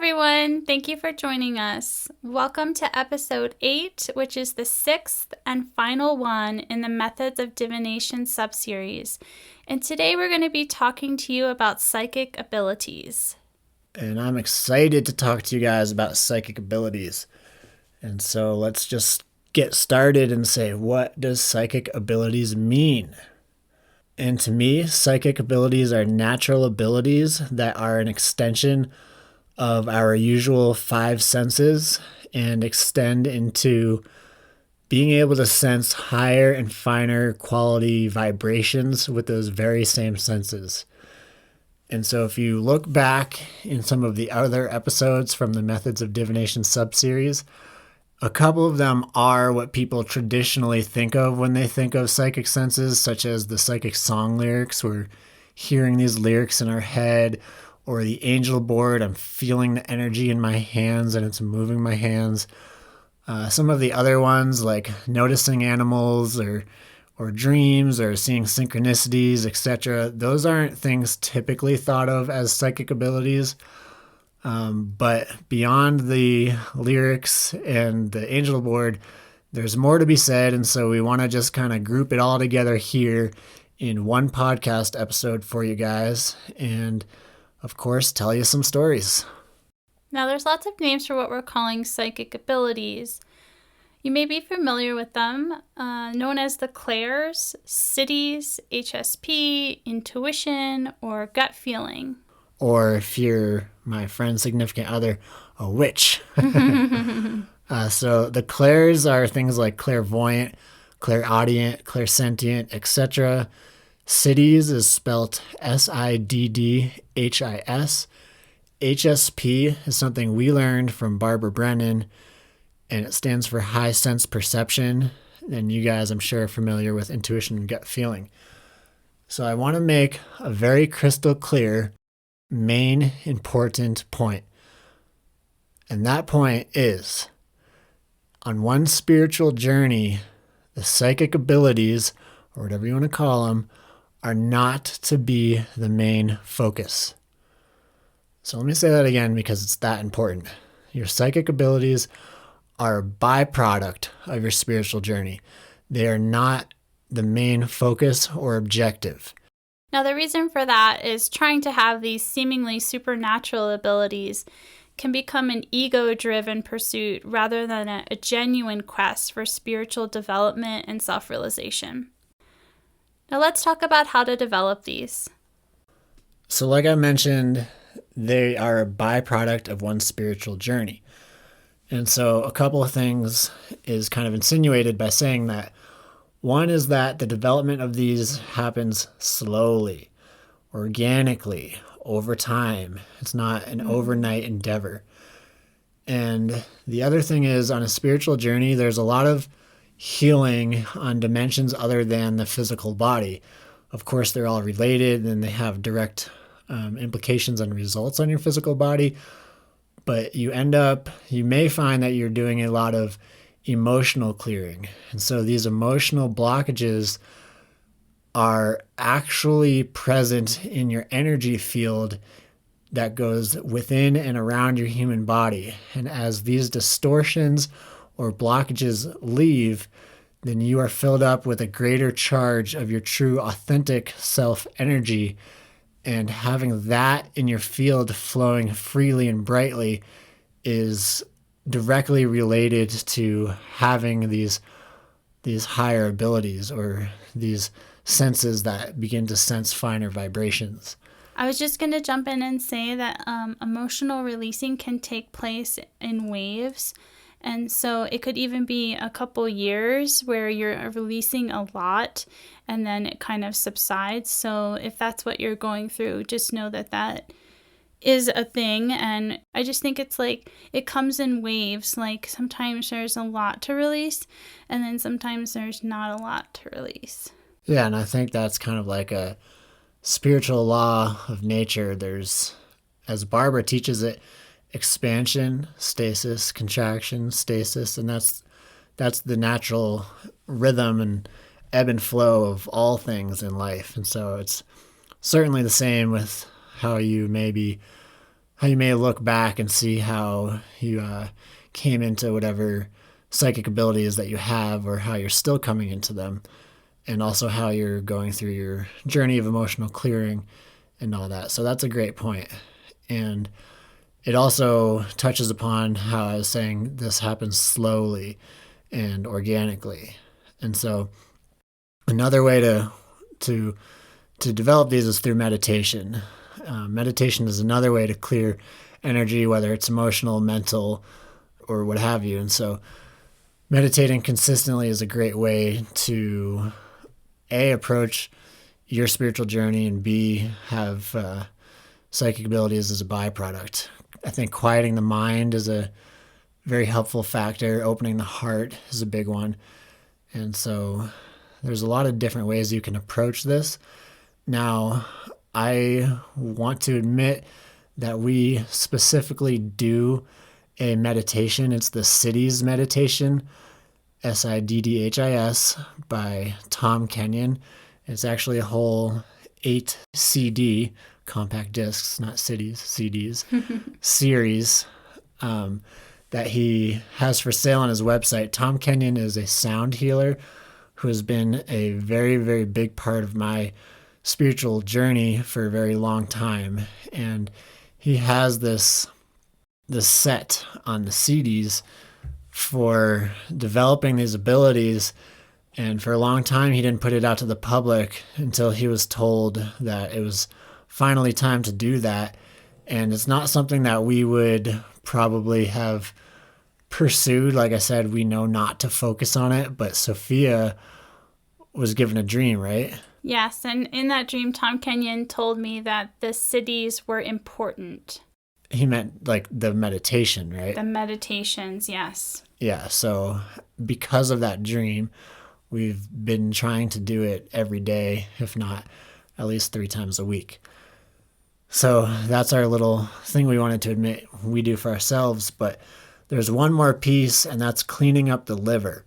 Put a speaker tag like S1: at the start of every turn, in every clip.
S1: everyone. Thank you for joining us. Welcome to episode 8, which is the 6th and final one in the Methods of Divination subseries. And today we're going to be talking to you about psychic abilities.
S2: And I'm excited to talk to you guys about psychic abilities. And so let's just get started and say, what does psychic abilities mean? And to me, psychic abilities are natural abilities that are an extension of our usual 5 senses and extend into being able to sense higher and finer quality vibrations with those very same senses. And so if you look back in some of the other episodes from the Methods of Divination subseries, a couple of them are what people traditionally think of when they think of psychic senses, such as the psychic song lyrics. We're hearing these lyrics in our head, or the angel board. I'm feeling the energy in my hands and it's moving my hands. Some of the other ones, like noticing animals or dreams or seeing synchronicities, etc., those aren't things typically thought of as psychic abilities. But beyond the lyrics and the angel board, there's more to be said. And so we want to just kind of group it all together here in one podcast episode for you guys. And of course, tell you some stories.
S1: Now, there's lots of names for what we're calling psychic abilities. You may be familiar with them, known as the clairs, cities, HSP, intuition, or gut feeling.
S2: Or if you're my friend's significant other, a witch. So the clairs are things like clairvoyant, clairaudient, clairsentient, etc. Cities is spelt Siddhis. HSP is something we learned from Barbara Brennan, and it stands for high sense perception. And you guys, I'm sure, are familiar with intuition and gut feeling. So I want to make a very crystal clear main important point. And that point is, on one spiritual journey, the psychic abilities, or whatever you want to call them, are not to be the main focus. So let me say that again because it's that important. Your psychic abilities are a byproduct of your spiritual journey. They are not the main focus or objective.
S1: Now, the reason for that is trying to have these seemingly supernatural abilities can become an ego-driven pursuit rather than a genuine quest for spiritual development and self-realization. Now, let's talk about how to develop these.
S2: So like I mentioned, they are a byproduct of one's spiritual journey. And so a couple of things is kind of insinuated by saying that. One is that the development of these happens slowly, organically, over time. It's not an overnight endeavor. And the other thing is, on a spiritual journey, there's a lot of healing on dimensions other than the physical body. Of course, they're all related and they have direct implications and results on your physical body. But you may find that you're doing a lot of emotional clearing. And so these emotional blockages are actually present in your energy field that goes within and around your human body. And as these distortions or blockages leave, then you are filled up with a greater charge of your true authentic self energy. And having that in your field flowing freely and brightly is directly related to having these higher abilities or these senses that begin to sense finer vibrations.
S1: I was just going to jump in and say that emotional releasing can take place in waves. And so it could even be a couple years where you're releasing a lot and then it kind of subsides. So if that's what you're going through, just know that that is a thing. And I just think it's like it comes in waves. Like sometimes there's a lot to release and then sometimes there's not a lot to release.
S2: Yeah, and I think that's kind of like a spiritual law of nature. There's, as Barbara teaches it, expansion, stasis, contraction, stasis, and that's the natural rhythm and ebb and flow of all things in life. And so it's certainly the same with how you maybe you may look back and see how you came into whatever psychic abilities that you have, or how you're still coming into them, and also how you're going through your journey of emotional clearing and all that. So that's a great point. And it also touches upon how I was saying this happens slowly and organically. And so another way to develop these is through meditation. Meditation is another way to clear energy, whether it's emotional, mental, or what have you. And so meditating consistently is a great way to A, approach your spiritual journey, and B, have psychic abilities as a byproduct. I think quieting the mind is a very helpful factor. Opening the heart is a big one. And so there's a lot of different ways you can approach this. Now, I want to admit that we specifically do a meditation. It's the Cities meditation, Siddhis, by Tom Kenyon. It's actually a whole 8 CD, compact discs, not cities, CDs, series that he has for sale on his website. Tom Kenyon is a sound healer who has been a very, very big part of my spiritual journey for a very long time. And he has this set on the CDs for developing these abilities. And for a long time, he didn't put it out to the public until he was told that it was finally time to do that. And it's not something that we would probably have pursued. Like I said, we know not to focus on it, but Sophia was given a dream, right?
S1: Yes, and in that dream, Tom Kenyon told me that the cities were important.
S2: He meant like the meditation, right?
S1: The meditations, yes.
S2: Yeah, so because of that dream, we've been trying to do it every day, if not at least 3 times a week. So that's our little thing we wanted to admit we do for ourselves. But there's one more piece, and that's cleaning up the liver.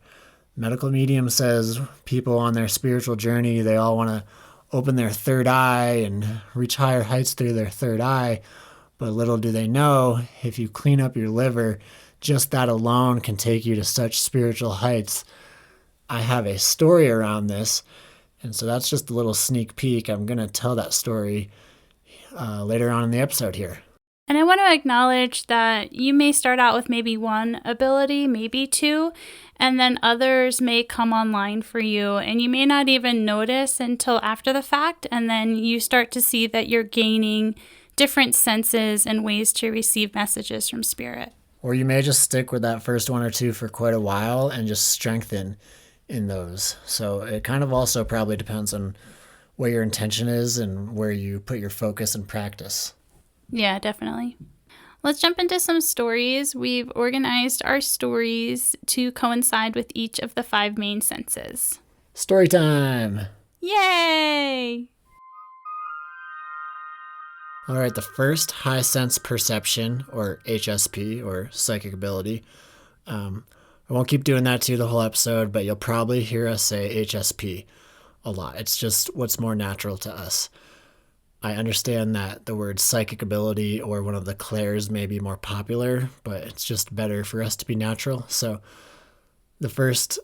S2: Medical medium says people on their spiritual journey, they all want to open their third eye and reach higher heights through their third eye. But little do they know, if you clean up your liver, just that alone can take you to such spiritual heights. I have a story around this, and so that's just a little sneak peek. I'm going to tell that story later on in the episode here.
S1: And I want to acknowledge that you may start out with maybe 1 ability, maybe 2, and then others may come online for you, and you may not even notice until after the fact, and then you start to see that you're gaining different senses and ways to receive messages from spirit.
S2: Or you may just stick with that first 1 or 2 for quite a while and just strengthen in those. So it kind of also probably depends on what your intention is and where you put your focus and practice.
S1: Yeah, definitely. Let's jump into some stories. We've organized our stories to coincide with each of the 5 main senses.
S2: Story time!
S1: Yay!
S2: All right, the first high sense perception, or HSP, or psychic ability. I won't keep doing that to you the whole episode, but you'll probably hear us say HSP a lot. It's just what's more natural to us. I understand that the word psychic ability or one of the clairs may be more popular, but it's just better for us to be natural. So the first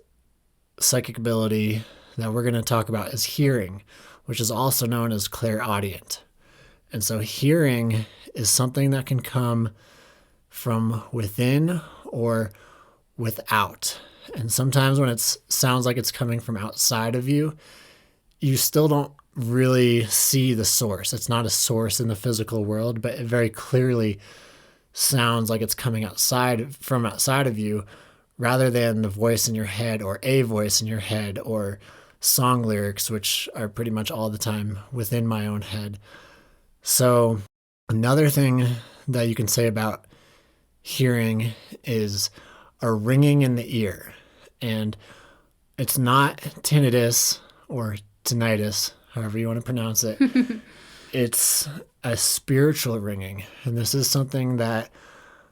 S2: psychic ability that we're going to talk about is hearing, which is also known as clairaudient. And so hearing is something that can come from within or without. And sometimes when it sounds like it's coming from outside of you, you still don't really see the source. It's not a source in the physical world, but it very clearly sounds like it's coming from outside of you, rather than the voice in your head or a voice in your head or song lyrics, which are pretty much all the time within my own head. So another thing that you can say about hearing is a ringing in the ear. And it's not tinnitus or tinnitus, however you want to pronounce it. It's a spiritual ringing. And this is something that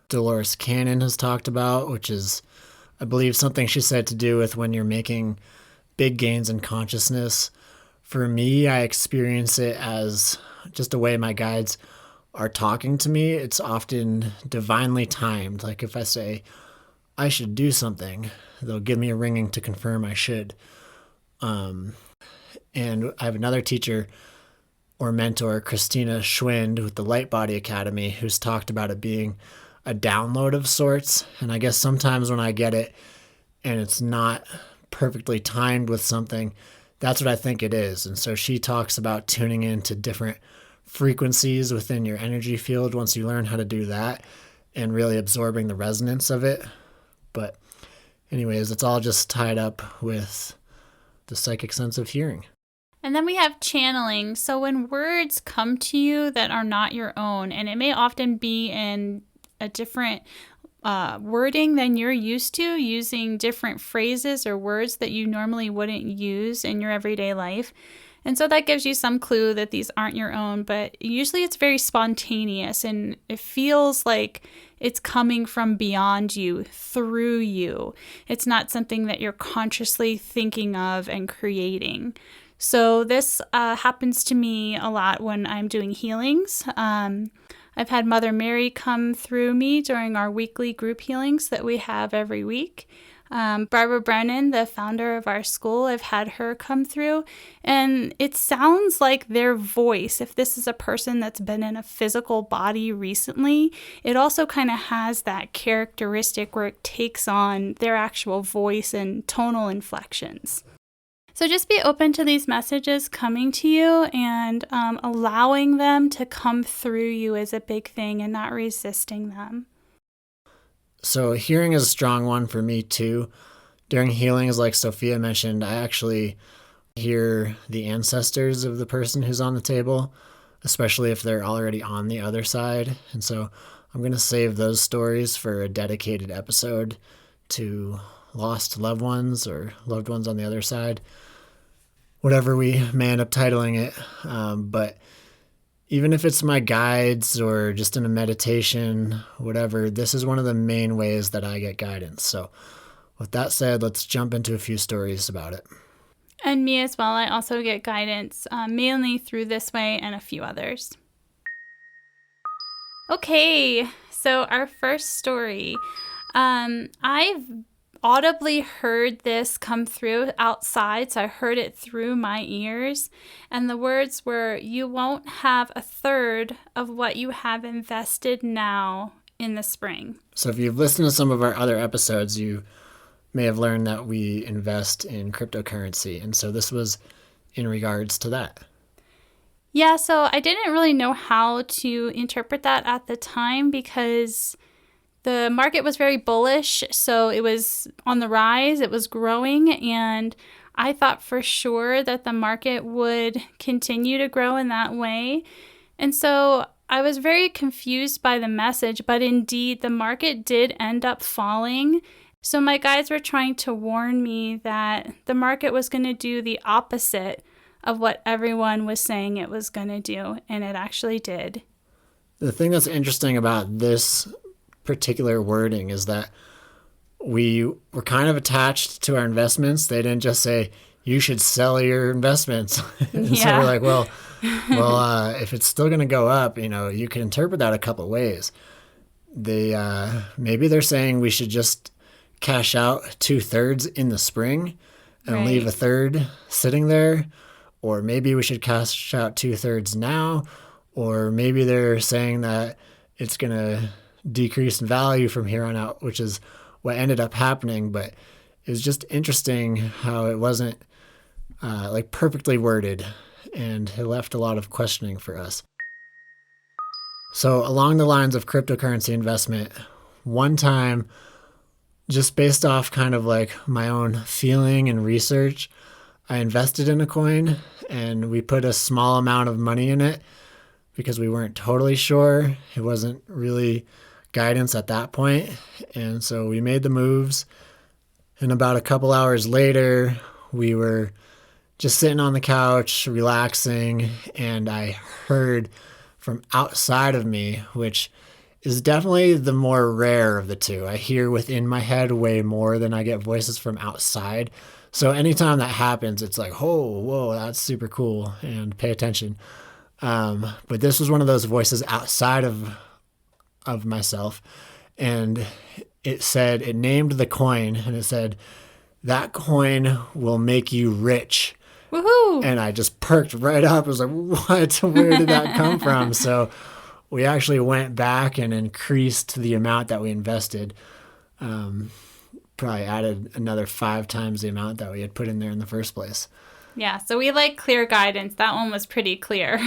S2: Dolores Cannon has talked about, which is, I believe, something she said to do with when you're making big gains in consciousness. For me, I experience it as just a way my guides are talking to me, it's often divinely timed. Like if I say, I should do something, they'll give me a ringing to confirm I should. And I have another teacher or mentor, Christina Schwind with the Light Body Academy, who's talked about it being a download of sorts. And I guess sometimes when I get it and it's not perfectly timed with something, that's what I think it is. And so she talks about tuning into different frequencies within your energy field once you learn how to do that and really absorbing the resonance of it. But anyways, it's all just tied up with the psychic sense of hearing.
S1: And then we have channeling. So when words come to you that are not your own, and it may often be in a different wording than you're used to, using different phrases or words that you normally wouldn't use in your everyday life. And so that gives you some clue that these aren't your own, but usually it's very spontaneous and it feels like it's coming from beyond you, through you. It's not something that you're consciously thinking of and creating. So this happens to me a lot when I'm doing healings. I've had Mother Mary come through me during our weekly group healings that we have every week. Barbara Brennan, the founder of our school, I've had her come through, and it sounds like their voice. If this is a person that's been in a physical body recently, it also kind of has that characteristic where it takes on their actual voice and tonal inflections. So just be open to these messages coming to you, and allowing them to come through you is a big thing, and not resisting them.
S2: So hearing is a strong one for me too. During healings, like Sophia mentioned, I actually hear the ancestors of the person who's on the table, especially if they're already on the other side. And so I'm going to save those stories for a dedicated episode to lost loved ones or loved ones on the other side, whatever we may end up titling it. But even if it's my guides or just in a meditation, whatever, this is one of the main ways that I get guidance. So with that said, let's jump into a few stories about it.
S1: And me as well. I also get guidance mainly through this way and a few others. Okay, so our first story. I've audibly heard this come through outside, so I heard it through my ears, and the words were, "You won't have a third of what you have invested now in the spring."
S2: So if you've listened to some of our other episodes, you may have learned that we invest in cryptocurrency, and so this was in regards to that.
S1: Yeah, so I didn't really know how to interpret that at the time because the market was very bullish, so it was on the rise, it was growing, and I thought for sure that the market would continue to grow in that way. And so I was very confused by the message, but indeed the market did end up falling. So my guides were trying to warn me that the market was going to do the opposite of what everyone was saying it was going to do, and it actually did.
S2: The thing that's interesting about this particular wording is that we were kind of attached to our investments. They didn't just say, you should sell your investments. And so we're like, well, if it's still going to go up, you can interpret that a couple of ways. Maybe they're saying we should just cash out 2/3 in the spring and leave a third sitting there. Or maybe we should cash out 2/3 now. Or maybe they're saying that it's going to decrease in value from here on out, which is what ended up happening. But it was just interesting how it wasn't perfectly worded, and it left a lot of questioning for us. So along the lines of cryptocurrency investment, one time, just based off kind of like my own feeling and research, I invested in a coin and we put a small amount of money in it because we weren't totally sure. It wasn't really guidance at that point. And so we made the moves. And about a couple hours later, we were just sitting on the couch, relaxing, and I heard from outside of me, which is definitely the more rare of the two. I hear within my head way more than I get voices from outside. So anytime that happens, it's like, oh, whoa, that's super cool, and pay attention. But this was one of those voices outside of myself. And it named the coin, and it said, that coin will make you rich.
S1: Woohoo!
S2: And I just perked right up. I was like, what? Where did that come from? So we actually went back and increased the amount that we invested. Probably added another 5 times the amount that we had put in there in the first place.
S1: Yeah, so we like clear guidance. That one was pretty clear.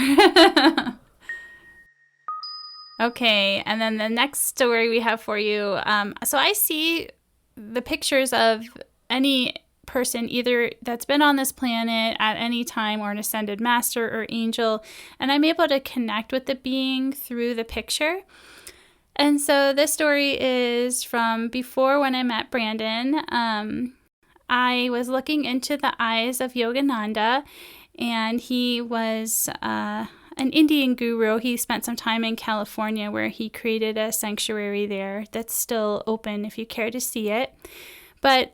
S1: Okay, and then the next story we have for you. So I see the pictures of any person either that's been on this planet at any time or an ascended master or angel, and I'm able to connect with the being through the picture. And so this story is from before when I met Brandon. I was looking into the eyes of Yogananda, and he was an Indian guru. He spent some time in California where he created a sanctuary there that's still open if you care to see it. But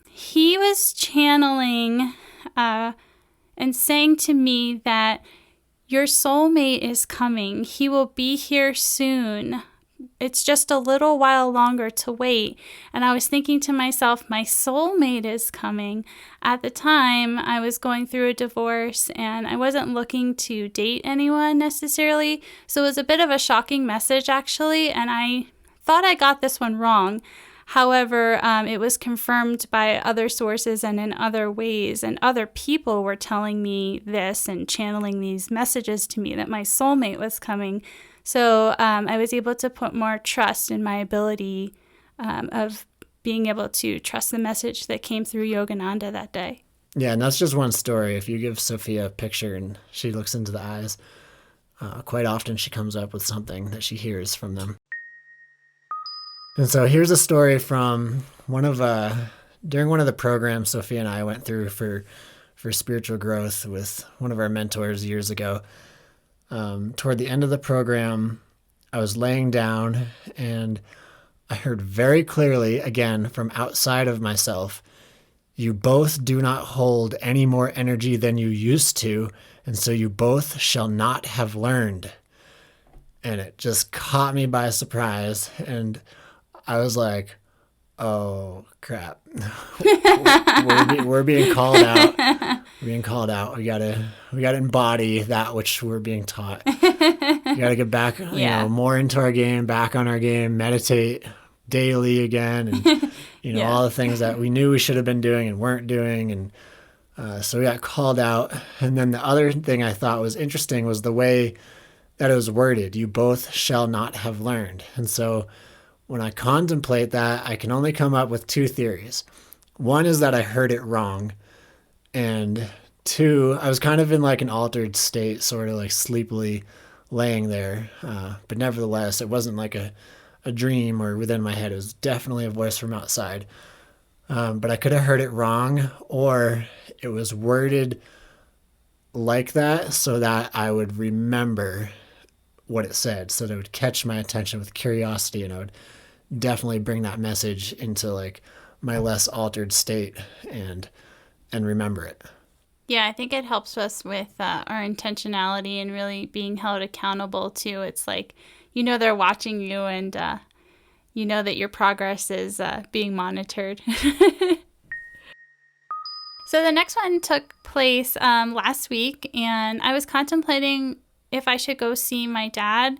S1: he was channeling and saying to me that your soulmate is coming. He will be here soon. It's just a little while longer to wait. And I was thinking to myself, my soulmate is coming. At the time, I was going through a divorce and I wasn't looking to date anyone necessarily. So it was a bit of a shocking message, actually. And I thought I got this one wrong. However, it was confirmed by other sources and in other ways, and other people were telling me this and channeling these messages to me that my soulmate was coming. So I was able to put more trust in my ability of being able to trust the message that came through Yogananda that day.
S2: Yeah, and that's just one story. If you give Sophia a picture and she looks into the eyes, quite often she comes up with something that she hears from them. And so here's a story from during one of the programs Sophia and I went through for spiritual growth with one of our mentors years ago. Toward the end of the program, I was laying down and I heard very clearly, again, from outside of myself, you both do not hold any more energy than you used to, and so you both shall not have learned. And it just caught me by surprise, and I was like, oh, crap. we're being called out. We're being called out. We gotta embody that which we're being taught. We gotta get back, more into our game, back on our game, meditate daily again, and all the things that we knew we should have been doing and weren't doing, and so we got called out. And then the other thing I thought was interesting was the way that it was worded. You both shall not have learned. And so when I contemplate that, I can only come up with 2 theories. One is that I heard it wrong. And 2, I was kind of in like an altered state, sort of like sleepily laying there. But nevertheless, it wasn't like a dream or within my head. It was definitely a voice from outside. But I could have heard it wrong, or it was worded like that so that I would remember what it said, so that it would catch my attention with curiosity, and I would definitely bring that message into like my less altered state and remember it.
S1: Yeah, I think it helps us with our intentionality and really being held accountable too. It's like, they're watching you, and that your progress is being monitored. So the next one took place last week, and I was contemplating if I should go see my dad.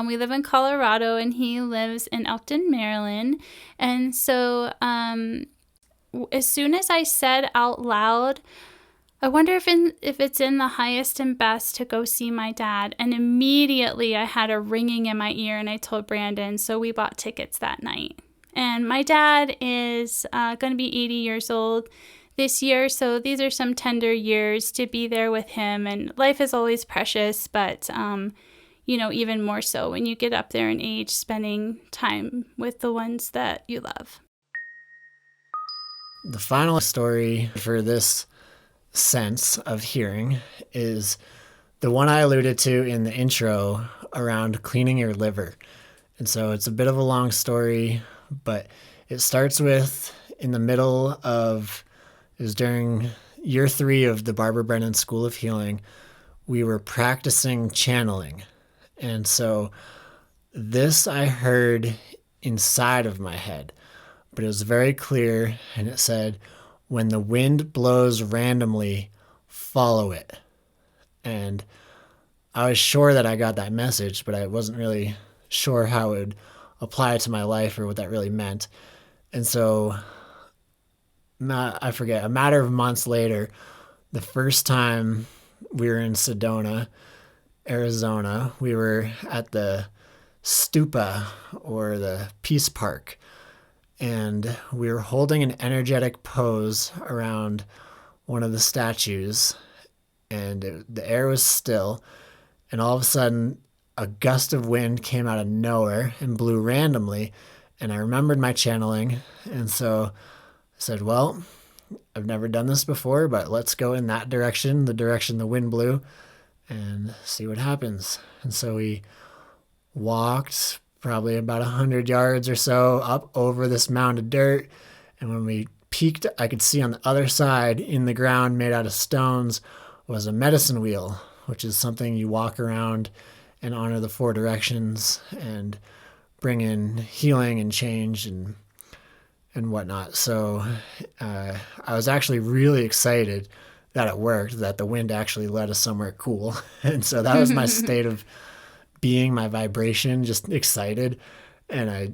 S1: We live in Colorado, and he lives in Elkton, Maryland. And so as soon as I said out loud, I wonder if it's in the highest and best to go see my dad. And immediately I had a ringing in my ear, and I told Brandon, so we bought tickets that night. And my dad is going to be 80 years old this year, so these are some tender years to be there with him. And life is always precious, but even more so when you get up there in age, spending time with the ones that you love.
S2: The final story for this sense of hearing is the one I alluded to in the intro around cleaning your liver. And so it's a bit of a long story, but it starts with in the middle of, it was during year 3 of the Barbara Brennan School of Healing, we were practicing channeling. And so this I heard inside of my head, but it was very clear, and it said, when the wind blows randomly, follow it. And I was sure that I got that message, but I wasn't really sure how it would apply to my life or what that really meant. And so, I forget, a matter of months later, the first time we were in Sedona, Arizona, we were at the stupa, or the Peace Park, and we were holding an energetic pose around one of the statues, and the air was still, and all of a sudden a gust of wind came out of nowhere and blew randomly, and I remembered my channeling, and so I said, well, I've never done this before, but let's go in that direction, the direction the wind blew, and see what happens. And so we walked probably about 100 yards or so up over this mound of dirt, and when we peeked, I could see on the other side in the ground made out of stones was a medicine wheel, which is something you walk around and honor the four directions and bring in healing and change and whatnot. So I was actually really excited that it worked, that the wind actually led us somewhere cool. And so that was my state of being, my vibration, just excited. And I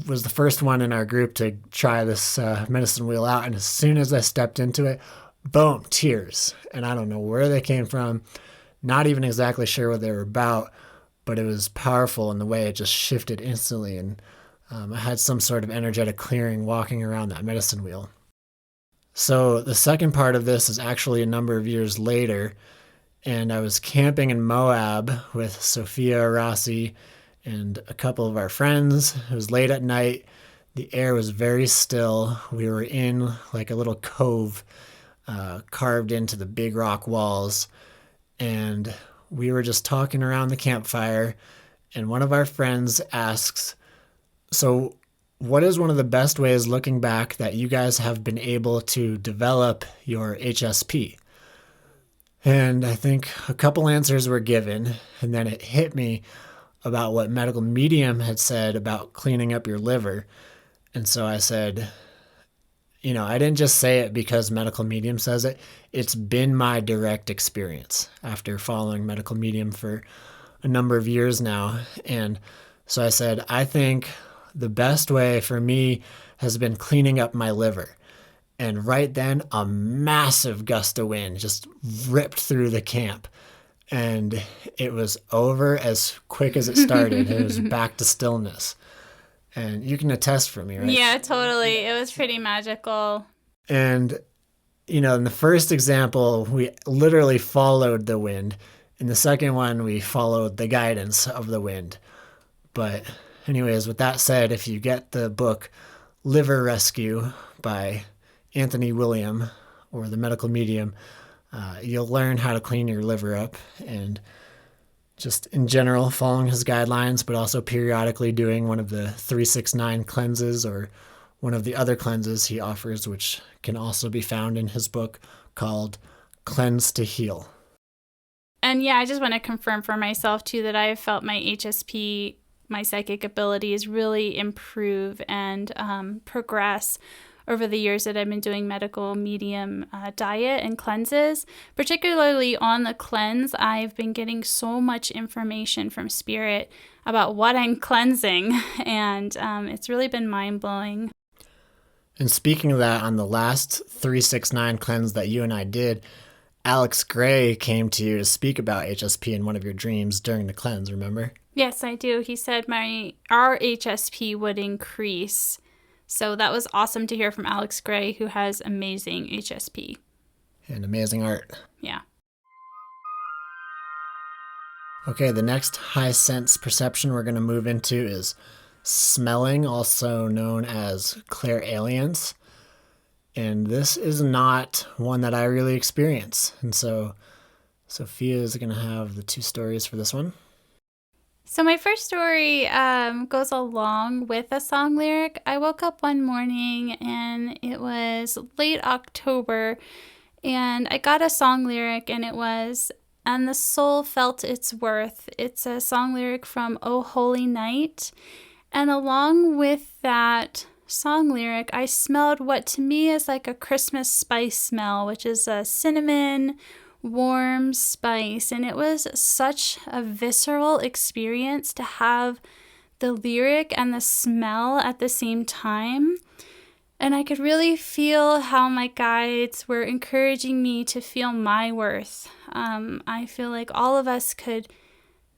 S2: was the first one in our group to try this medicine wheel out. And as soon as I stepped into it, boom, tears. And I don't know where they came from, not even exactly sure what they were about, but it was powerful in the way it just shifted instantly. And I had some sort of energetic clearing walking around that medicine wheel. So the second part of this is actually a number of years later, and I was camping in Moab with Sophia, Rossi, and a couple of our friends. It was late at night. The air was very still. We were in like a little cove carved into the big rock walls, and we were just talking around the campfire, and one of our friends asks, so what is one of the best ways, looking back, that you guys have been able to develop your HSP? And I think a couple answers were given, and then it hit me about what medical medium had said about cleaning up your liver. And so I said, I didn't just say it because medical medium says it. It's been my direct experience after following medical medium for a number of years now. And so I said, I think the best way for me has been cleaning up my liver. And right then, a massive gust of wind just ripped through the camp. And it was over as quick as it started. It was back to stillness. And you can attest for me, right?
S1: Yeah, totally. It was pretty magical.
S2: And, in the first example, we literally followed the wind. In the second one, we followed the guidance of the wind. But anyways, with that said, if you get the book Liver Rescue by Anthony William, or The Medical Medium, you'll learn how to clean your liver up, and just in general following his guidelines, but also periodically doing one of the 369 cleanses or one of the other cleanses he offers, which can also be found in his book called Cleanse to Heal.
S1: And yeah, I just want to confirm for myself too that I have felt my HSP, my psychic abilities really improve and progress over the years that I've been doing medical medium diet and cleanses. Particularly on the cleanse, I've been getting so much information from Spirit about what I'm cleansing, and it's really been mind-blowing.
S2: And speaking of that, on the last 369 cleanse that you and I did, Alex Gray came to you to speak about HSP in one of your dreams during the cleanse, remember?
S1: Yes, I do. He said our HSP would increase. So that was awesome to hear from Alex Gray, who has amazing HSP.
S2: And amazing art.
S1: Yeah.
S2: Okay, the next high sense perception we're going to move into is smelling, also known as clairalience. And this is not one that I really experience. And so Sophia is going to have the two stories for this one.
S1: So my first story goes along with a song lyric. I woke up one morning and it was late October, and I got a song lyric, and it was, and the soul felt its worth. It's a song lyric from Oh Holy Night. And along with that song lyric, I smelled what to me is like a Christmas spice smell, which is a cinnamon, warm spice. And it was such a visceral experience to have the lyric and the smell at the same time. And I could really feel how my guides were encouraging me to feel my worth. I feel like all of us could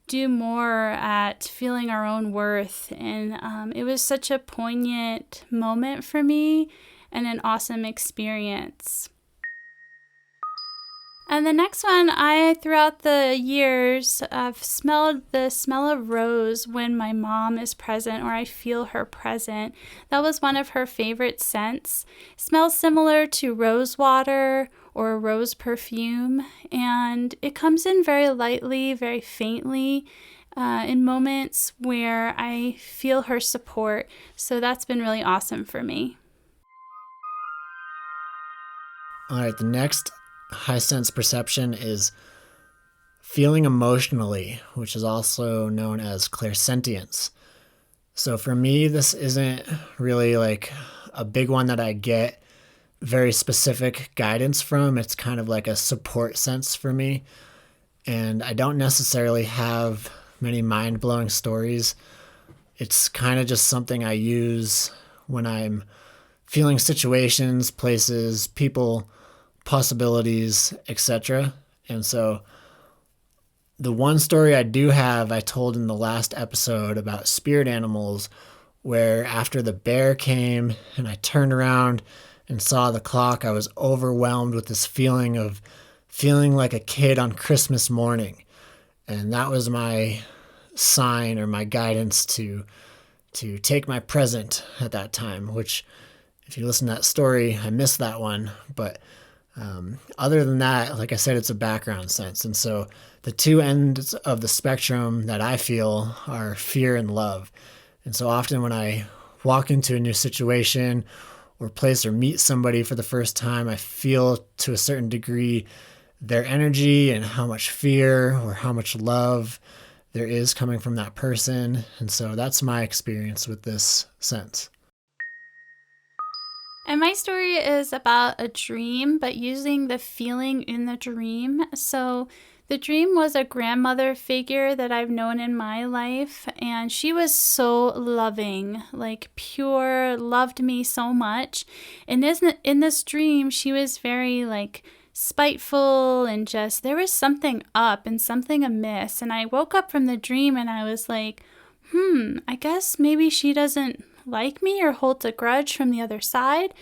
S1: do more at feeling our own worth. And it was such a poignant moment for me and an awesome experience. And the next one, throughout the years, I've smelled the smell of rose when my mom is present or I feel her present. That was one of her favorite scents. It smells similar to rose water or rose perfume, and it comes in very lightly, very faintly, in moments where I feel her support. So that's been really awesome for me.
S2: All right, the next high sense perception is feeling emotionally, which is also known as clairsentience. So for me, this isn't really like a big one that I get very specific guidance from. It's kind of like a support sense for me. And I don't necessarily have many mind-blowing stories. It's kind of just something I use when I'm feeling situations, places, people, possibilities, etc. And so the one story I do have, I told in the last episode about spirit animals, where after the bear came and I turned around and saw the clock, I was overwhelmed with this feeling of feeling like a kid on Christmas morning. And that was my sign or my guidance to take my present at that time, which if you listen to that story, I missed that one. But other than that, like I said, it's a background sense. And so the two ends of the spectrum that I feel are fear and love. And so often when I walk into a new situation or place or meet somebody for the first time, I feel to a certain degree their energy and how much fear or how much love there is coming from that person. And so that's my experience with this sense.
S1: And my story is about a dream, but using the feeling in the dream. So the dream was a grandmother figure that I've known in my life, and she was so loving, like pure, loved me so much. And in this dream, she was very like spiteful and just, there was something up and something amiss. And I woke up from the dream and I was like, I guess maybe she doesn't like me or holds a grudge from the other side.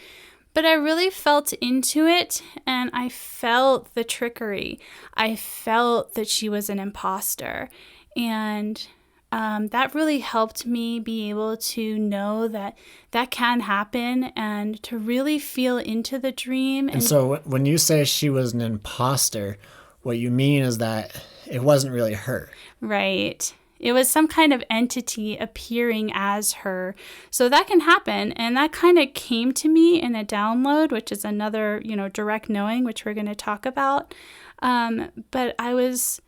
S1: But I really felt into it, and I felt the trickery. I felt that she was an imposter. And that really helped me be able to know that that can happen and to really feel into the dream.
S2: And so when you say she was an imposter, what you mean is that it wasn't really her.
S1: Right. It was some kind of entity appearing as her. So that can happen. And that kind of came to me in a download, which is another, direct knowing, which we're going to talk about. But I was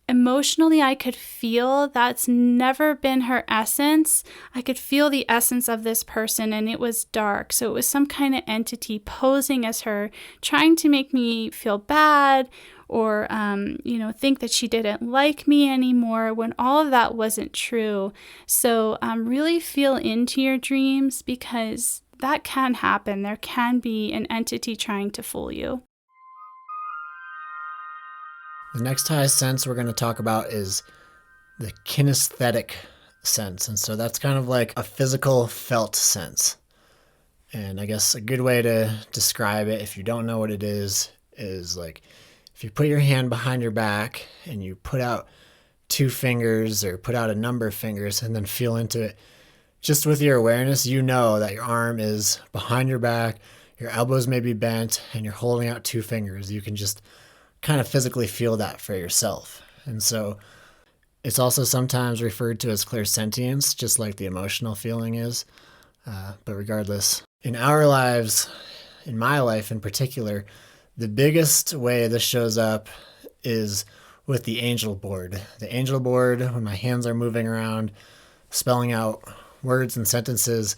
S1: emotionally, I could feel that's never been her essence. I could feel the essence of this person, and it was dark. So it was some kind of entity posing as her, trying to make me feel bad or, think that she didn't like me anymore, when all of that wasn't true. So really feel into your dreams, because that can happen. There can be an entity trying to fool you.
S2: The next highest sense we're going to talk about is the kinesthetic sense. And so that's kind of like a physical felt sense. And I guess a good way to describe it, if you don't know what it is like if you put your hand behind your back and you put out 2 fingers or put out a number of fingers and then feel into it, just with your awareness, you know that your arm is behind your back, your elbows may be bent, and you're holding out 2 fingers. You can just kind of physically feel that for yourself. And so it's also sometimes referred to as clairsentience, just like the emotional feeling is. But regardless, in our lives, in my life in particular, the biggest way this shows up is with the angel board. The angel board, when my hands are moving around, spelling out words and sentences,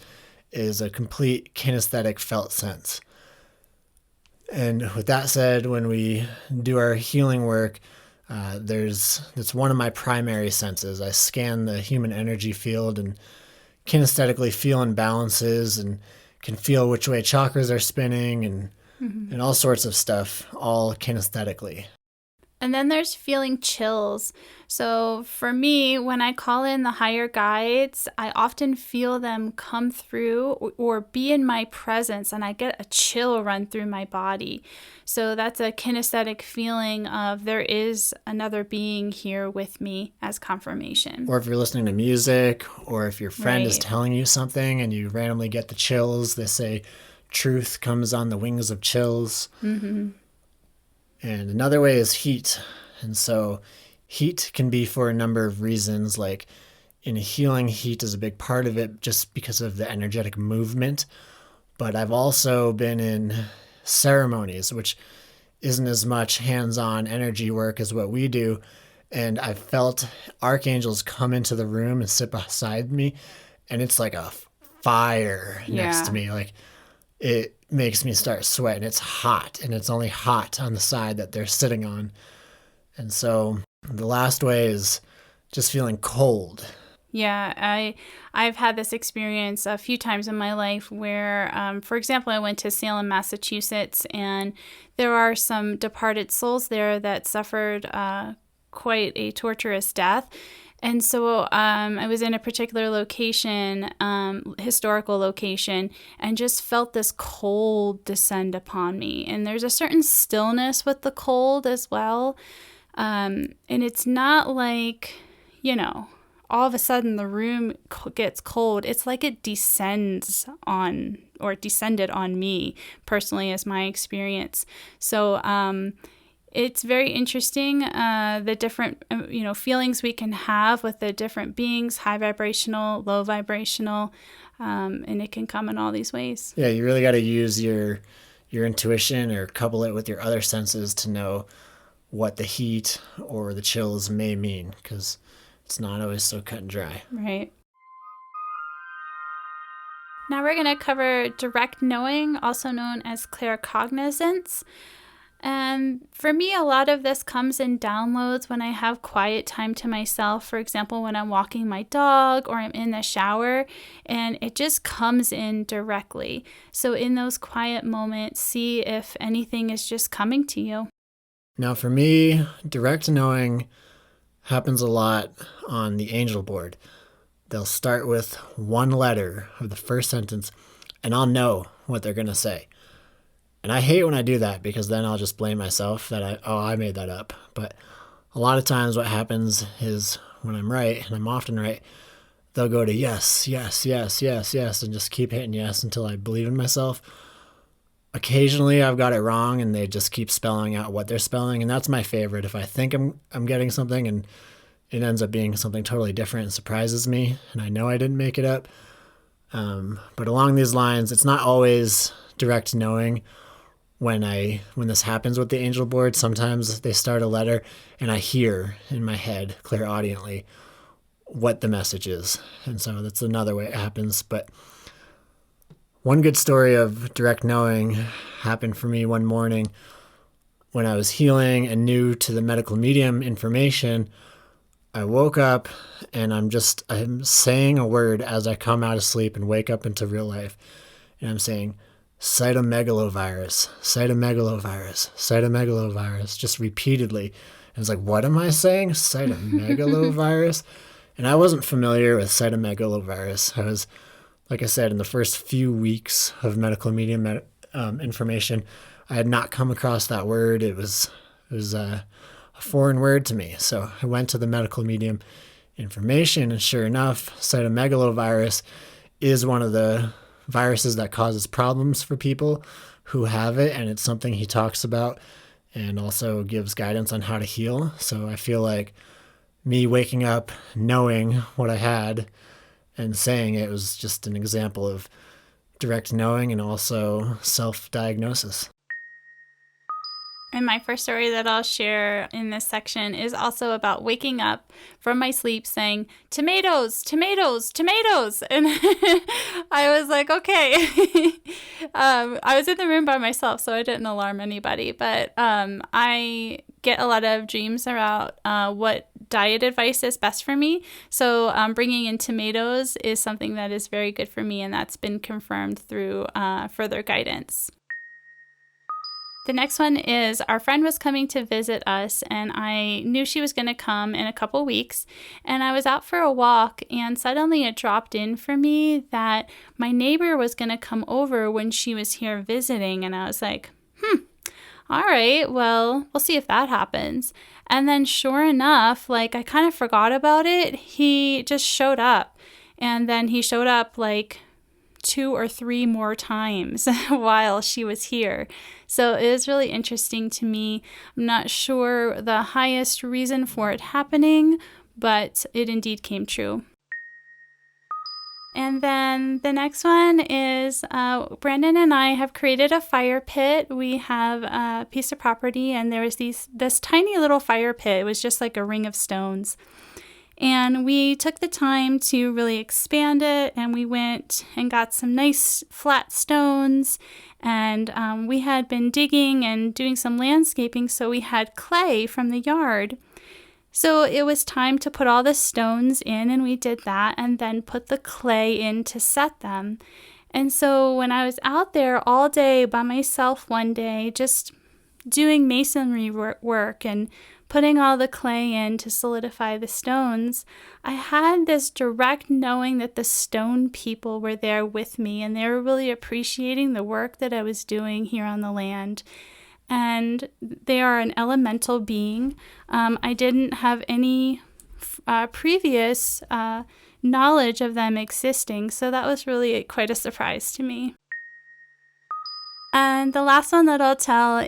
S2: is a complete kinesthetic felt sense. And with that said, when we do our healing work, it's one of my primary senses. I scan the human energy field and kinesthetically feel imbalances and can feel which way chakras are spinning and all sorts of stuff, all kinesthetically.
S1: And then there's feeling chills. So for me, when I call in the higher guides, I often feel them come through or be in my presence, and I get a chill run through my body. So that's a kinesthetic feeling of there is another being here with me as confirmation.
S2: Or if you're listening to music, or if your friend is
S1: Right.
S2: telling you something and you randomly get the chills, they say truth comes on the wings of chills.
S1: Mm-hmm.
S2: And another way is heat. And so heat can be for a number of reasons. Like in healing, heat is a big part of it just because of the energetic movement. But I've also been in ceremonies, which isn't as much hands-on energy work as what we do. And I've felt archangels come into the room and sit beside me. And it's like a fire next to me. Like it makes me start sweating. It's hot, and it's only hot on the side that they're sitting on. And so the last way is just feeling cold.
S1: Yeah, I've had this experience a few times in my life where, for example, I went to Salem, Massachusetts, and there are some departed souls there that suffered quite a torturous death. And so I was in a particular location, historical location, and just felt this cold descend upon me. And there's a certain stillness with the cold as well. And it's not like, all of a sudden the room gets cold. It's like it descends on, or descended on me personally as my experience. So it's very interesting, the different, feelings we can have with the different beings, high vibrational, low vibrational, and it can come in all these ways.
S2: Yeah, you really got to use your intuition or couple it with your other senses to know what the heat or the chills may mean, because it's not always so cut and dry.
S1: Right. Now we're going to cover direct knowing, also known as claircognizance. And for me, a lot of this comes in downloads when I have quiet time to myself. For example, when I'm walking my dog or I'm in the shower, and it just comes in directly. So in those quiet moments, see if anything is just coming to you.
S2: Now for me, direct knowing happens a lot on the angel board. They'll start with one letter of the first sentence, and I'll know what they're going to say. And I hate when I do that, because then I'll just blame myself that I made that up. But a lot of times what happens is when I'm right, and I'm often right, they'll go to yes, yes, yes, yes, yes, and just keep hitting yes until I believe in myself. Occasionally I've got it wrong, and they just keep spelling out what they're spelling, and that's my favorite. If I think I'm getting something and it ends up being something totally different and surprises me, and I know I didn't make it up. But along these lines, it's not always direct knowing. When this happens with the angel board, sometimes they start a letter and I hear in my head clairaudiently what the message is. And so that's another way it happens. But one good story of direct knowing happened for me one morning when I was healing and new to the medical medium information. I woke up and I'm saying a word as I come out of sleep and wake up into real life. And I'm saying, cytomegalovirus, cytomegalovirus, cytomegalovirus, just repeatedly. And it's like, what am I saying? Cytomegalovirus? And I wasn't familiar with cytomegalovirus. I was, like I said, in the first few weeks of medical medium information, I had not come across that word. It was a foreign word to me. So I went to the medical medium information, and sure enough, cytomegalovirus is one of the viruses that causes problems for people who have it, and it's something he talks about and also gives guidance on how to heal. So I feel like me waking up knowing what I had and saying it was just an example of direct knowing and also self-diagnosis.
S1: And my first story that I'll share in this section is also about waking up from my sleep saying, tomatoes, tomatoes, tomatoes. And I was like, okay. I was in the room by myself, so I didn't alarm anybody. But I get a lot of dreams about what diet advice is best for me. So bringing in tomatoes is something that is very good for me, and that's been confirmed through further guidance. The next one is our friend was coming to visit us, and I knew she was going to come in a couple weeks. And I was out for a walk, and suddenly it dropped in for me that my neighbor was going to come over when she was here visiting. And I was like, all right, well, we'll see if that happens. And then sure enough, like I kind of forgot about it. He just showed up. And then he showed up like 2 or 3 more times while she was here. So it was really interesting to me. I'm not sure the highest reason for it happening, but it indeed came true. And then the next one is Brandon and I have created a fire pit. We have a piece of property, and there was this tiny little fire pit. It was just like a ring of stones. And we took the time to really expand it, and we went and got some nice flat stones, and we had been digging and doing some landscaping, so we had clay from the yard. So it was time to put all the stones in, and we did that, and then put the clay in to set them. And so when I was out there all day by myself one day, just doing masonry work and putting all the clay in to solidify the stones, I had this direct knowing that the stone people were there with me, and they were really appreciating the work that I was doing here on the land. And they are an elemental being. I didn't have any previous knowledge of them existing, so that was really quite a surprise to me. And the last one that I'll tell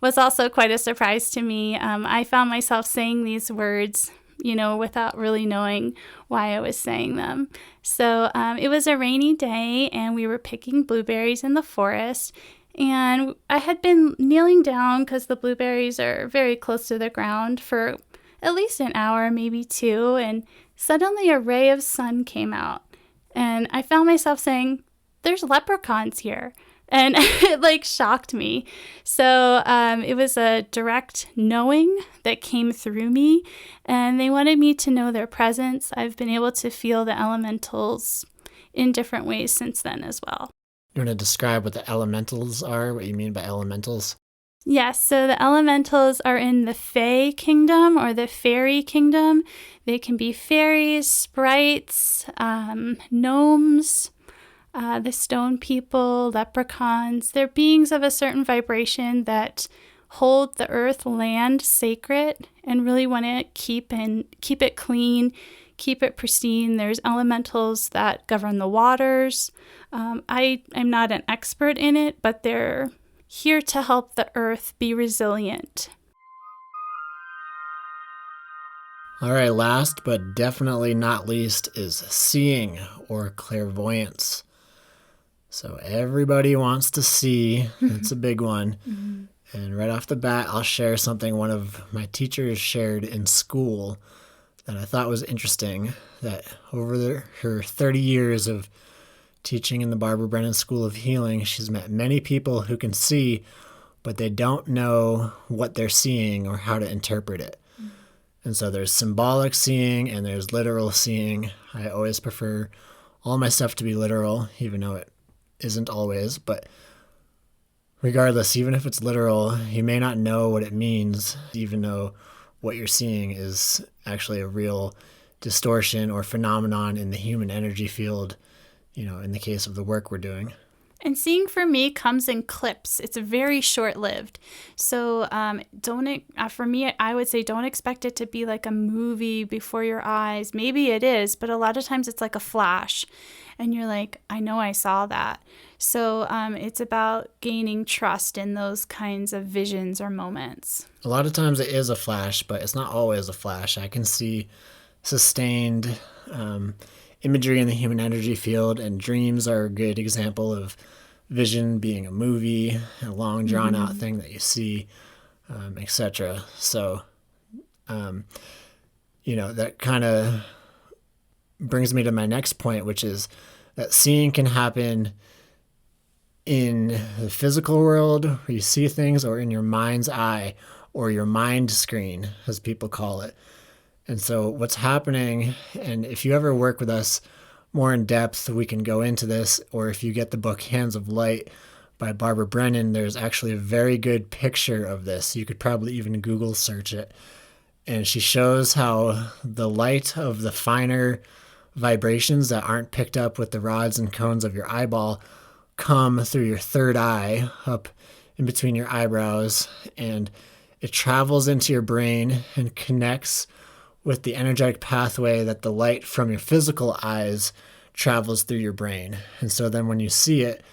S1: was also quite a surprise to me. I found myself saying these words, without really knowing why I was saying them. So it was a rainy day, and we were picking blueberries in the forest. And I had been kneeling down because the blueberries are very close to the ground for at least an hour, maybe 2. And suddenly a ray of sun came out. And I found myself saying, there's leprechauns here. And it shocked me. So it was a direct knowing that came through me, and they wanted me to know their presence. I've been able to feel the elementals in different ways since then as well.
S2: You want to describe what the elementals are, what you mean by elementals?
S1: Yes, so the elementals are in the Fae kingdom or the fairy kingdom. They can be fairies, sprites, gnomes, the stone people, leprechauns. They're beings of a certain vibration that hold the earth land sacred and really want to keep it clean, keep it pristine. There's elementals that govern the waters. I am not an expert in it, but they're here to help the earth be resilient.
S2: All right, last but definitely not least is seeing or clairvoyance. So everybody wants to see. It's a big one. Mm-hmm. And right off the bat, I'll share something one of my teachers shared in school that I thought was interesting, that over her 30 years of teaching in the Barbara Brennan School of Healing, she's met many people who can see, but they don't know what they're seeing or how to interpret it. Mm-hmm. And so there's symbolic seeing and there's literal seeing. I always prefer all my stuff to be literal, even though it isn't always, but regardless, even if it's literal, you may not know what it means, even though what you're seeing is actually a real distortion or phenomenon in the human energy field, in the case of the work we're doing.
S1: And seeing for me comes in clips. It's very short-lived. So for me, I would say don't expect it to be like a movie before your eyes. Maybe it is, but a lot of times it's like a flash. And you're like, I know I saw that. So it's about gaining trust in those kinds of visions or moments.
S2: A lot of times it is a flash, but it's not always a flash. I can see sustained imagery in the human energy field, and dreams are a good example of vision being a movie, a long drawn out thing that you see. etc. So, that kind of brings me to my next point, which is that seeing can happen in the physical world where you see things, or in your mind's eye, or your mind screen, as people call it. And so what's happening, and if you ever work with us more in depth, we can go into this, or if you get the book Hands of Light by Barbara Brennan, there's actually a very good picture of this. You could probably even Google search it. And she shows how the light of the finer vibrations that aren't picked up with the rods and cones of your eyeball come through your third eye up in between your eyebrows, and it travels into your brain and connects with the energetic pathway that the light from your physical eyes travels through your brain. And so then when you see it,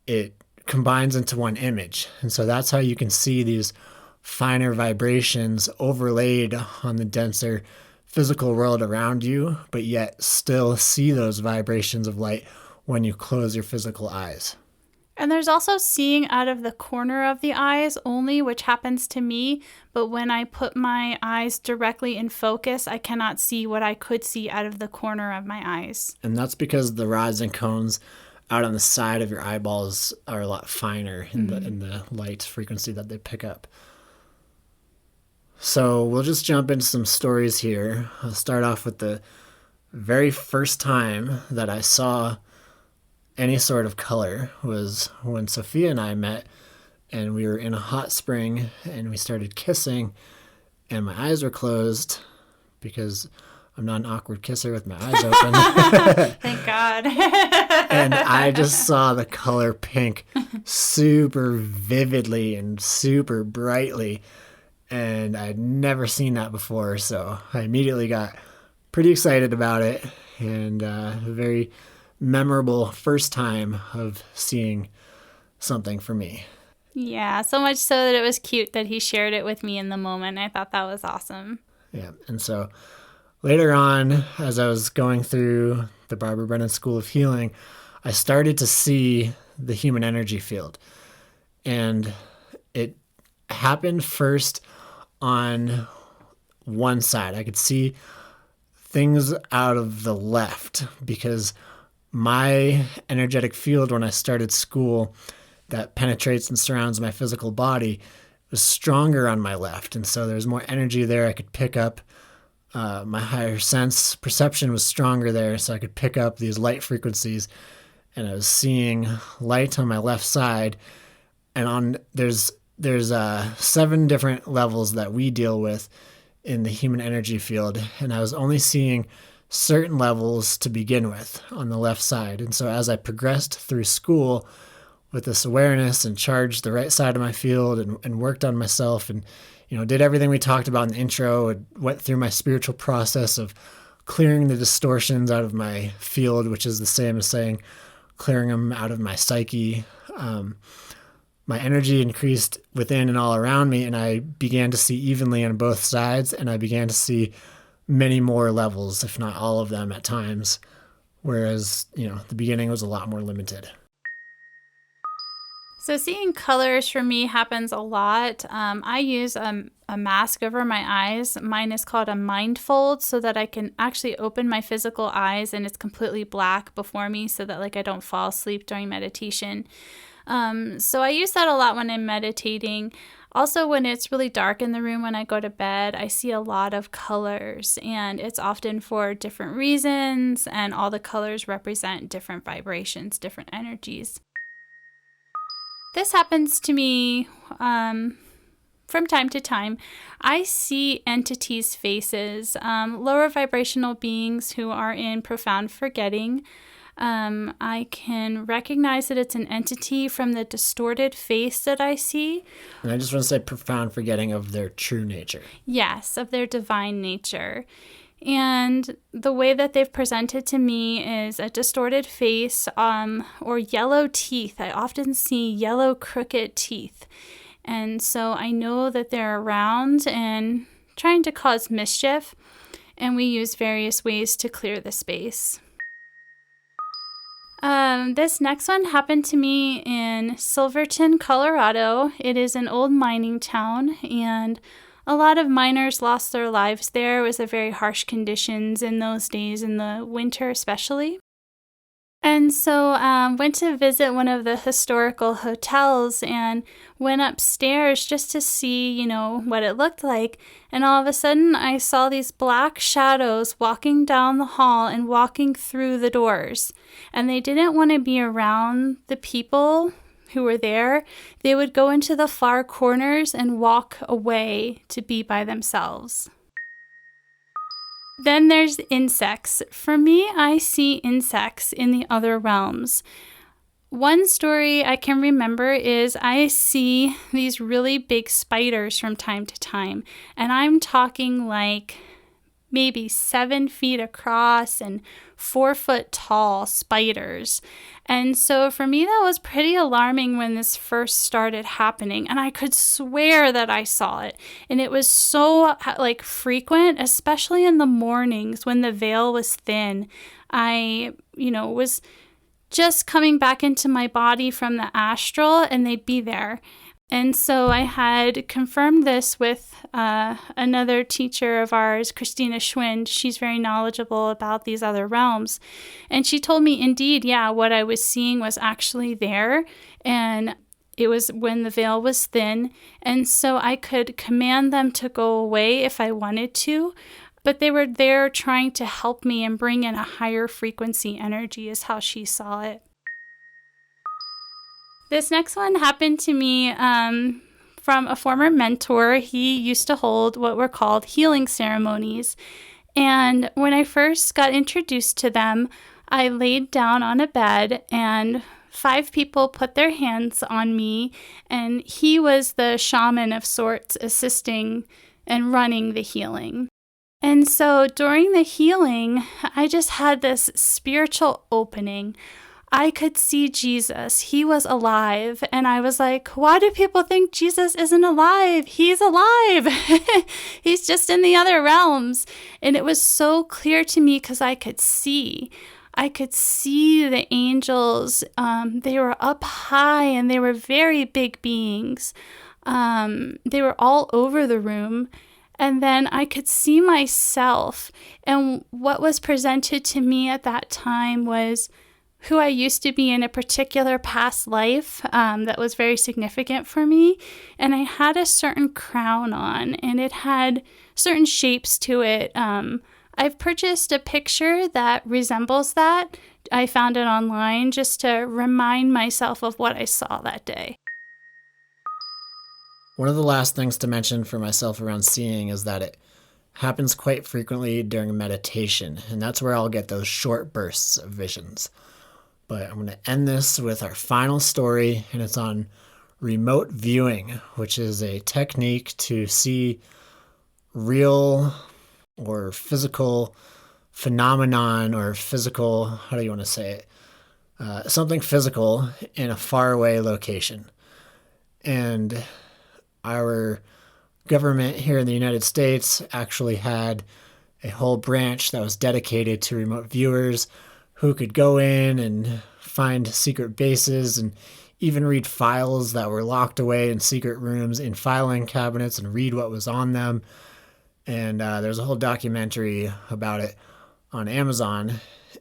S2: it combines into one image. And so that's how you can see these finer vibrations overlaid on the denser physical world around you, but yet still see those vibrations of light when you close your physical eyes.
S1: And there's also seeing out of the corner of the eyes only, which happens to me. But when I put my eyes directly in focus, I cannot see what I could see out of the corner of my eyes.
S2: And that's because the rods and cones out on the side of your eyeballs are a lot finer in the light frequency that they pick up. So we'll just jump into some stories here. I'll start off with the very first time that I saw any sort of color was when Sophia and I met, and we were in a hot spring and we started kissing, and my eyes were closed because I'm not an awkward kisser with my eyes open.
S1: Thank God.
S2: And I just saw the color pink super vividly and super brightly, and I'd never seen that before, so I immediately got pretty excited about it, and a very memorable first time of seeing something for me.
S1: Yeah, so much so that it was cute that he shared it with me in the moment. I thought that was awesome.
S2: Yeah, and so later on, as I was going through the Barbara Brennan School of Healing, I started to see the human energy field. And it happened first on one side. I could see things out of the left because my energetic field when I started school that penetrates and surrounds my physical body was stronger on my left. And so there's more energy there. I could pick up my higher sense perception was stronger there. So I could pick up these light frequencies, and I was seeing light on my left side. And there's 7 different levels that we deal with in the human energy field. And I was only seeing certain levels to begin with on the left side. And so as I progressed through school with this awareness and charged the right side of my field and worked on myself and, did everything we talked about in the intro, and went through my spiritual process of clearing the distortions out of my field, which is the same as saying clearing them out of my psyche. My energy increased within and all around me, and I began to see evenly on both sides, and I began to see many more levels, if not all of them at times, whereas, the beginning was a lot more limited.
S1: So seeing colors for me happens a lot. I use a mask over my eyes. Mine is called a mind fold, so that I can actually open my physical eyes and it's completely black before me so that I don't fall asleep during meditation. So I use that a lot when I'm meditating. Also, when it's really dark in the room when I go to bed, I see a lot of colors, and it's often for different reasons, and all the colors represent different vibrations, different energies. This happens to me from time to time. I see entities' faces, lower vibrational beings who are in profound forgetting. I can recognize that it's an entity from the distorted face that I see.
S2: And I just want to say profound forgetting of their true nature.
S1: Yes, of their divine nature. And the way that they've presented to me is a distorted face or yellow teeth. I often see yellow crooked teeth. And so I know that they're around and trying to cause mischief. And we use various ways to clear the space. This next one happened to me in Silverton, Colorado. It is an old mining town, and a lot of miners lost their lives there. It was a very harsh conditions in those days, in the winter especially. And so went to visit one of the historical hotels and went upstairs just to see, what it looked like. And all of a sudden, I saw these black shadows walking down the hall and walking through the doors. And they didn't want to be around the people who were there. They would go into the far corners and walk away to be by themselves. Then there's insects. For me, I see insects in the other realms. One story I can remember is I see these really big spiders from time to time, and I'm talking like maybe 7 feet across and 4 foot tall spiders. And so for me, that was pretty alarming when this first started happening. And I could swear that I saw it. And it was so frequent, especially in the mornings when the veil was thin. I, was just coming back into my body from the astral, and they'd be there. And so I had confirmed this with another teacher of ours, Christina Schwind. She's very knowledgeable about these other realms. And she told me, indeed, what I was seeing was actually there. And it was when the veil was thin. And so I could command them to go away if I wanted to. But they were there trying to help me and bring in a higher frequency energy is how she saw it. This next one happened to me from a former mentor. He used to hold what were called healing ceremonies. And when I first got introduced to them, I laid down on a bed and 5 people put their hands on me. And he was the shaman of sorts assisting and running the healing. And so during the healing, I just had this spiritual opening. I could see Jesus. He was alive. And I was like, why do people think Jesus isn't alive? He's alive. He's just in the other realms. And it was so clear to me because I could see. I could see the angels. They were up high and they were very big beings. They were all over the room. And then I could see myself. And what was presented to me at that time was who I used to be in a particular past life that was very significant for me. And I had a certain crown on, and it had certain shapes to it. I've purchased a picture that resembles that. I found it online just to remind myself of what I saw that day.
S2: One of the last things to mention for myself around seeing is that it happens quite frequently during meditation, and that's where I'll get those short bursts of visions. But I'm going to end this with our final story, and it's on remote viewing, which is a technique to see real or physical phenomenon or physical, how do you want to say it? Something physical in a faraway location. And our government here in the United States actually had a whole branch that was dedicated to remote viewers who could go in and find secret bases and even read files that were locked away in secret rooms in filing cabinets and read what was on them. And there's a whole documentary about it on Amazon.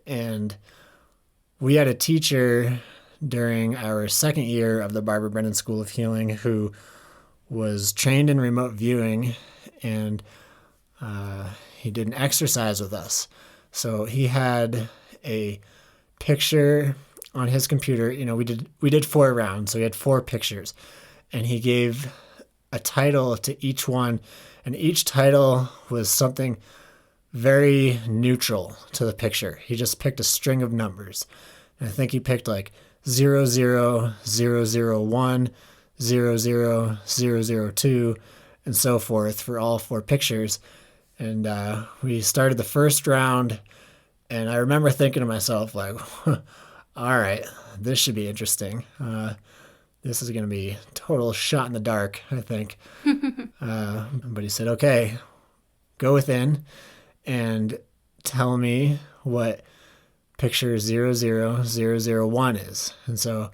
S2: And we had a teacher during our second year of the Barbara Brennan School of Healing who was trained in remote viewing, and he did an exercise with us. So he had a picture on his computer. We did 4 rounds, so he had 4 pictures, and he gave a title to each one, and each title was something very neutral to the picture. He just picked a string of numbers, and I think he picked like 00001, 00002, and so forth for all 4 pictures. And we started the first round, and I remember thinking to myself, like, all right, this should be interesting. This is going to be total shot in the dark, I think. But he said, okay, go within and tell me what picture 00001 is. And so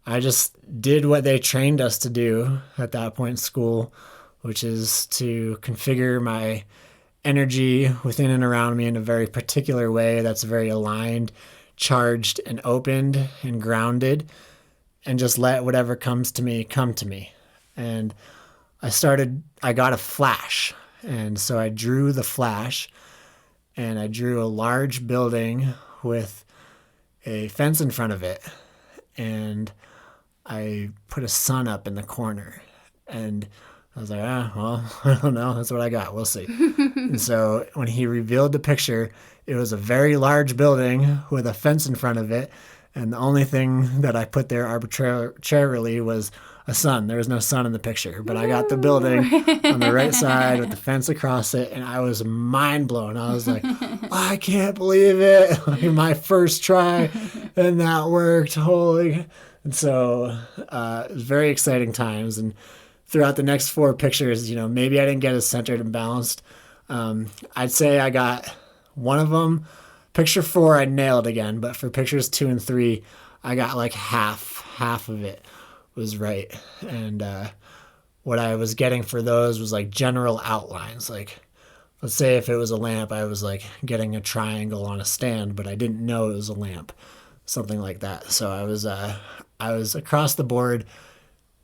S2: I just did what they trained us to do at that point in school, which is to configure my energy within and around me in a very particular way that's very aligned, charged, and opened and grounded, and just let whatever comes to me come to me. And I got a flash. And so I drew the flash, and I drew a large building with a fence in front of it. And I put a sun up in the corner. And I was like, well, I don't know. That's what I got. We'll see. And so when he revealed the picture, it was a very large building with a fence in front of it. And the only thing that I put there arbitrarily was a sun. There was no sun in the picture, but I got the building on the right side with the fence across it, and I was mind blown. I was like, I can't believe it. Like, my first try, and that worked. Holy. And so it was very exciting times. And throughout the next 4 pictures, maybe I didn't get as centered and balanced. I'd say I got one of them. Picture 4, I nailed again, but for pictures 2 and 3, I got like half of it was right. And what I was getting for those was like general outlines. Like, let's say if it was a lamp, I was like getting a triangle on a stand, but I didn't know it was a lamp, something like that. So I was across the board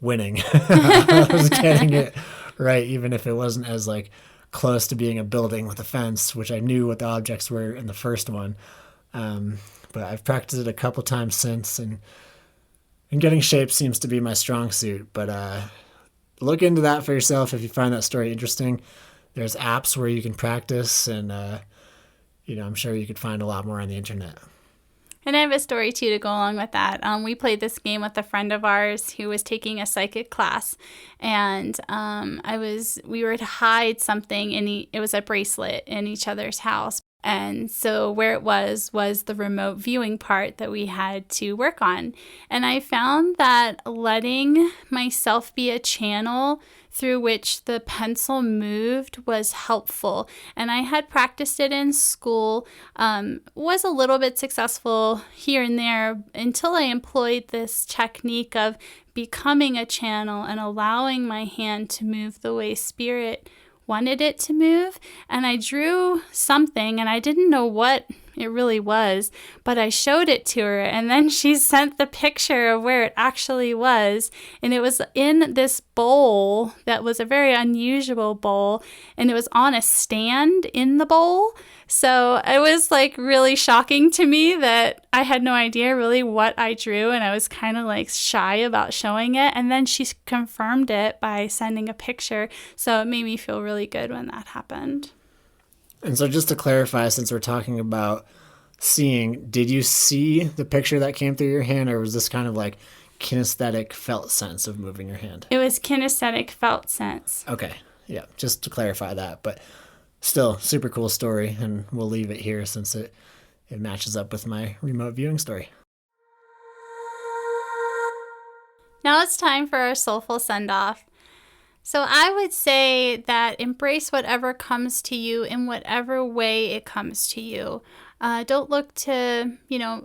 S2: winning. I was getting it right, even if it wasn't as like close to being a building with a fence, which I knew what the objects were in the first one. But I've practiced it a couple times since, and getting shape seems to be my strong suit. But look into that for yourself if you find that story interesting. There's apps where you can practice, and I'm sure you could find a lot more on the internet.
S1: And I have a story, too, to go along with that. We played this game with a friend of ours who was taking a psychic class. And we were to hide something, it was a bracelet in each other's house. And so where it was the remote viewing part that we had to work on. And I found that letting myself be a channel through which the pencil moved was helpful. And I had practiced it in school, was a little bit successful here and there until I employed this technique of becoming a channel and allowing my hand to move the way spirit wanted it to move. And I drew something, and I didn't know what it really was, but I showed it to her, and then she sent the picture of where it actually was. And it was in this bowl that was a very unusual bowl, and it was on a stand in the bowl. So it was like really shocking to me that I had no idea really what I drew, and I was kind of like shy about showing it. And then she confirmed it by sending a picture. So it made me feel really good when that happened.
S2: And so just to clarify, since we're talking about seeing, did you see the picture that came through your hand, or was this kind of like kinesthetic felt sense of moving your hand?
S1: It was kinesthetic felt sense.
S2: Okay. Yeah. Just to clarify that, but still super cool story, and we'll leave it here since it matches up with my remote viewing story.
S1: Now it's time for our soulful send-off. So I would say that embrace whatever comes to you in whatever way it comes to you. Don't look to,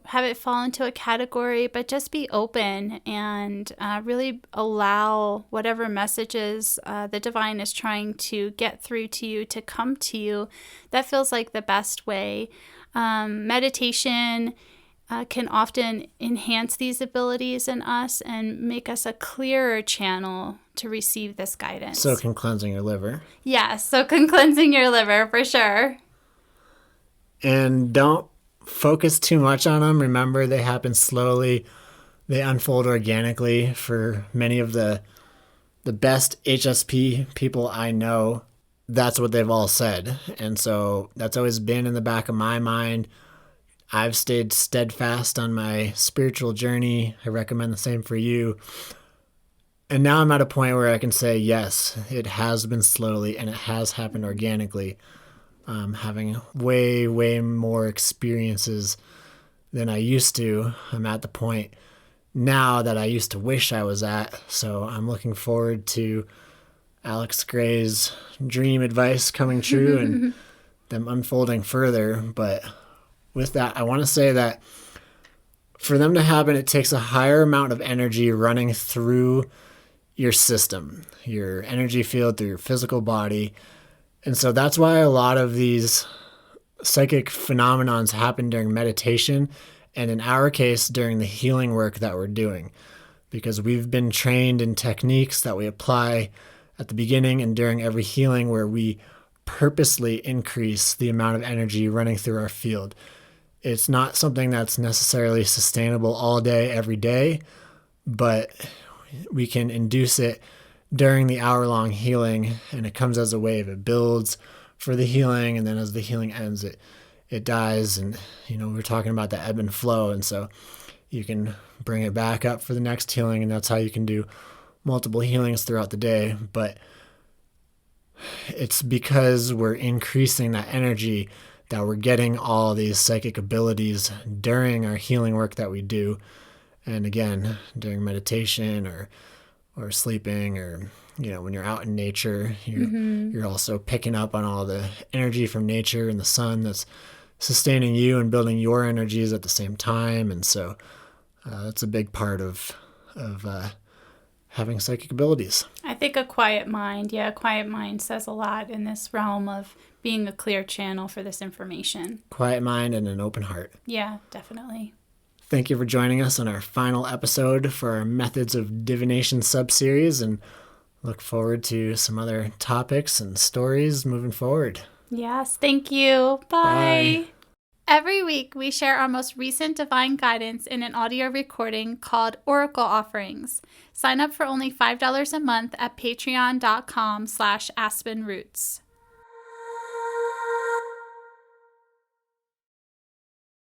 S1: have it fall into a category, but just be open and really allow whatever messages the divine is trying to get through to you to come to you. That feels like the best way. Meditation can often enhance these abilities in us and make us a clearer channel to receive this guidance.
S2: So can cleansing your liver.
S1: Yes, so can cleansing your liver for sure.
S2: And don't focus too much on them. Remember, they happen slowly. They unfold organically. For many of the best HSP people I know, that's what they've all said. And so that's always been in the back of my mind. I've stayed steadfast on my spiritual journey. I recommend the same for you. And now I'm at a point where I can say, yes, it has been slowly and it has happened organically. Having way, way more experiences than I used to. I'm at the point now that I used to wish I was at. So I'm looking forward to Alex Gray's dream advice coming true and them unfolding further. But with that, I want to say that for them to happen, it takes a higher amount of energy running through your system, your energy field, through your physical body. And so that's why a lot of these psychic phenomenons happen during meditation, and in our case, during the healing work that we're doing, because we've been trained in techniques that we apply at the beginning and during every healing where we purposely increase the amount of energy running through our field. It's not something that's necessarily sustainable all day, every day, but we can induce it during the hour-long healing, and it comes as a wave. It builds for the healing, and then as the healing ends, it dies. And, we're talking about the ebb and flow, and so you can bring it back up for the next healing, and that's how you can do multiple healings throughout the day. But it's because we're increasing that energy that we're getting all these psychic abilities during our healing work that we do. And again, during meditation or sleeping, or when you're out in nature, you're also picking up on all the energy from nature and the sun that's sustaining you and building your energies at the same time. And so that's a big part of having psychic abilities.
S1: I think a quiet mind says a lot in this realm of being a clear channel for this information.
S2: Quiet mind and an open heart.
S1: Yeah, definitely.
S2: Thank you for joining us on our final episode for our Methods of Divination subseries, and look forward to some other topics and stories moving forward.
S1: Yes, thank you. Bye.
S2: Bye.
S1: Every week, we share our most recent divine guidance in an audio recording called Oracle Offerings. Sign up for only $5 a month at patreon.com/Aspen Roots.